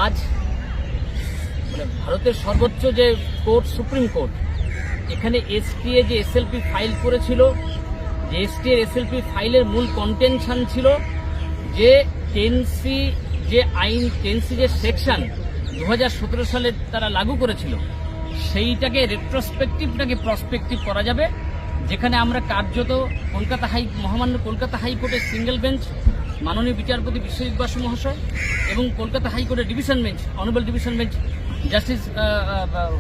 আজ মানে ভারতের সর্বোচ্চ যে কোর্ট সুপ্রিম কোর্ট এখানে এসটিএ যে এসএলপি ফাইল করেছিল, যে এসটিএর এসএলপি ফাইলের মূল কন্টেনশন ছিল যে টেনসি যে আইন, টেনসি যে সেকশন 2017 সালে তারা লাগু করেছিল সেইটাকে রেট্রোস্পেক্টিভটাকে প্রসপেক্টিভ করা যাবে, যেখানে আমরা কার্যত মহামান্য কলকাতা হাইকোর্টের সিঙ্গেল বেঞ্চ মাননীয় বিচারপতি বিশ্বজিৎ বসু মহাশয় এবং কলকাতা হাইকোর্টের division bench honourable division bench justice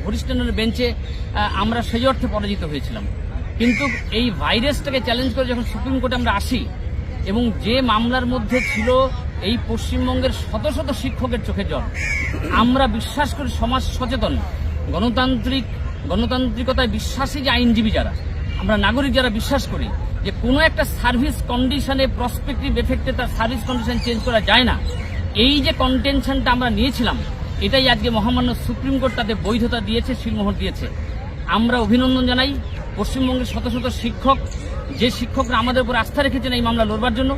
Harish টন্ডনের বেঞ্চে আমরা সেই অর্থে পরাজিত হয়েছিলাম। কিন্তু এই ভাইরাসটাকে চ্যালেঞ্জ করে যখন সুপ্রিম কোর্টে আমরা আসি এবং যে মামলার মধ্যে ছিল এই পশ্চিমবঙ্গের শত শত শিক্ষকের চোখে জল, আমরা বিশ্বাস করি সমাজ সচেতন গণতান্ত্রিকতায় বিশ্বাসী যে আইনজীবী যারা, আমরা নাগরিক যারা বিশ্বাস করি যে কোনো একটা সার্ভিস কন্ডিশনে প্রসপেক্টিভ এফেক্টে তার সার্ভিস কন্ডিশন চেঞ্জ করা যায় না, এই যে কন্টেনশনটা আমরা নিয়েছিলাম এটাই আজকে মহামান্য সুপ্রিম কোর্ট তাদের বৈধতা দিয়েছে, সিলমোহর দিয়েছে। আমরা অভিনন্দন জানাই পশ্চিমবঙ্গের শত শত শিক্ষক, যে শিক্ষকরা আমাদের উপর আস্থা রেখেছেন এই মামলা লড়বার জন্য।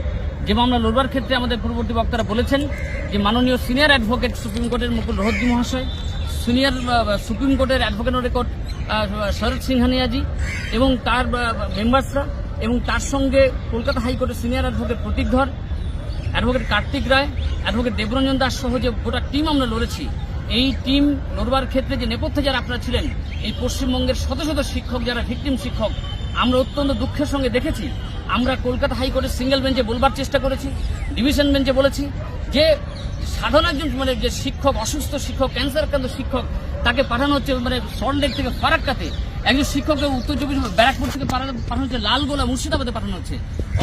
যে মামলা লড়বার ক্ষেত্রে আমাদের পূর্ববর্তী বক্তারা বলেছেন যে মাননীয় সিনিয়র অ্যাডভোকেট সুপ্রিম কোর্টের মুকুল রোহতজি মহাশয়, সিনিয়র সুপ্রিম কোর্টের অ্যাডভোকেট রেকর্ড শরৎ সিংহানিয়াজি এবং তার মেম্বার্সরা, এবং তার সঙ্গে কলকাতা হাইকোর্টের সিনিয়র অ্যাডভোকেট প্রতীক ধর, অ্যাডভোকেট কার্তিক রায়, অ্যাডভোকেট দেবরঞ্জন দাস সহ যে গোটা টিম আমরা লড়েছি, এই টিম লড়বার ক্ষেত্রে যে নেপথ্যে যারা আপনারা ছিলেন, এই পশ্চিমবঙ্গের শত শত শিক্ষক যারা ভিকটিম শিক্ষক, আমরা অত্যন্ত দুঃখের সঙ্গে দেখেছি। আমরা কলকাতা হাইকোর্টের সিঙ্গেল বেঞ্চে বলবার চেষ্টা করেছি, ডিভিশন বেঞ্চে বলেছি যে সাধারণ একজন মানে যে শিক্ষক, অসুস্থ শিক্ষক, ক্যান্সার আক্রান্ত শিক্ষক, তাকে পাঠানো হচ্ছে মানে সল্টলেক থেকে ফারাক্কাতে, একজন শিক্ষককে উত্তর চব্বিশ ব্যারাকপুর থেকে পাঠানো হচ্ছে লালগোলা মুর্শিদাবাদে পাঠানো হচ্ছে।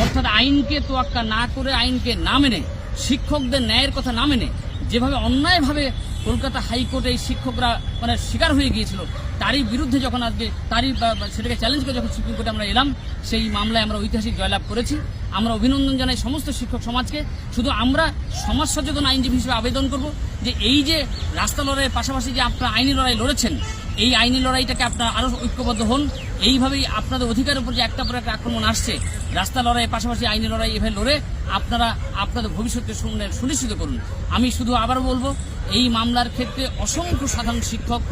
অর্থাৎ আইনকে তোয়াক্কা না করে, আইনকে না মেনে, শিক্ষকদের ন্যায়ের কথা না মেনে যেভাবে অন্যায়ভাবে কলকাতা হাইকোর্টে এই শিক্ষকরা মানে শিকার হয়ে গিয়েছিল, তারই বিরুদ্ধে যখন আজকে সেটাকে চ্যালেঞ্জ করে যখন সুপ্রিম কোর্টে আমরা এলাম, সেই মামলায় আমরা ঐতিহাসিক জয়লাভ করেছি। আমরা অভিনন্দন জানাই সমস্ত শিক্ষক সমাজকে। শুধু আমরা সমাজ সচেতন আইনজীবী হিসেবে আবেদন করব যে এই যে রাস্তা লড়াইয়ের পাশাপাশি যে আপনারা আইনি লড়াই লড়েছেন, এই আইনি লড়াইটাকে আপনারা আরও ঐক্যবদ্ধ হন। এইভাবেই আপনাদের অধিকারের উপর যে একটা পর একটা আক্রমণ আসছে, রাস্তা লড়াইয়ের পাশাপাশি আইনি লড়াই এভাবে লড়ে আপনারা আপনাদের ভবিষ্যৎকে সুনিশ্চিত করুন। আমি শুধু আবারও বলবো, এই মামলার ক্ষেত্রে অসংখ্য সাধারণ শিক্ষক,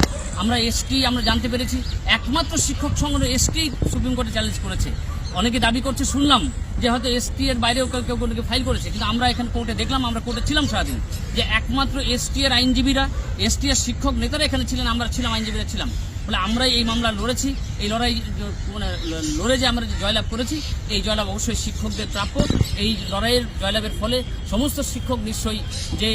আমরা এসটি আমরা জানতে পেরেছি, একমাত্র শিক্ষক সংগঠন এসটি সুপ্রিম কোর্টে চ্যালেঞ্জ করেছে। অনেকে দাবি করছে, শুনলাম যে হয়তো এসটি এর বাইরেও কেউ কেউ ফাইল করেছে, কিন্তু আমরা এখানে কোর্টে দেখলাম, আমরা কোর্টে ছিলাম সারাদিন, যে একমাত্র এসটি এর আইনজীবীরা, এসটি এর শিক্ষক নেতারা এখানে ছিলেন, আমরা ছিলাম, আইনজীবীরা ছিলাম বলে আমরাই এই মামলা লড়েছি। এই লড়াই মানে লড়ে যে আমরা জয়লাভ করেছি, এই জয়লাভ অবশ্যই শিক্ষকদের প্রাপ্য। এই লড়াইয়ের জয়লাভের ফলে সমস্ত শিক্ষক নিশ্চয়ই যে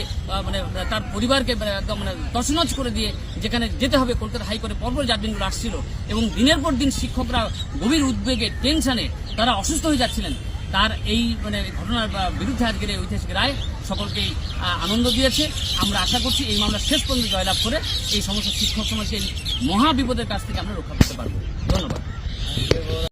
মানে তার পরিবারকে একদম মানে তছনছ করে দিয়ে যেখানে যেতে হবে, কলকাতা হাইকোর্টে পরপর জাজমেন্টগুলো আসছিল এবং দিনের পর দিন শিক্ষকরা গভীর উদ্বেগে, টেনশনে তারা অসুস্থ হয়ে যাচ্ছিলেন, তার এই মানে ঘটনার বিরুদ্ধে আজকের এই ঐতিহাসিক রায় সকলকেই আনন্দ দিয়েছে। আমরা আশা করছি এই মামলা শেষ পর্যন্ত জয়লাভ করে এই সমস্ত শিক্ষক সমাজকে এই মহা বিপদের কাছ থেকে আমরা রক্ষা করতে পারবো। ধন্যবাদ।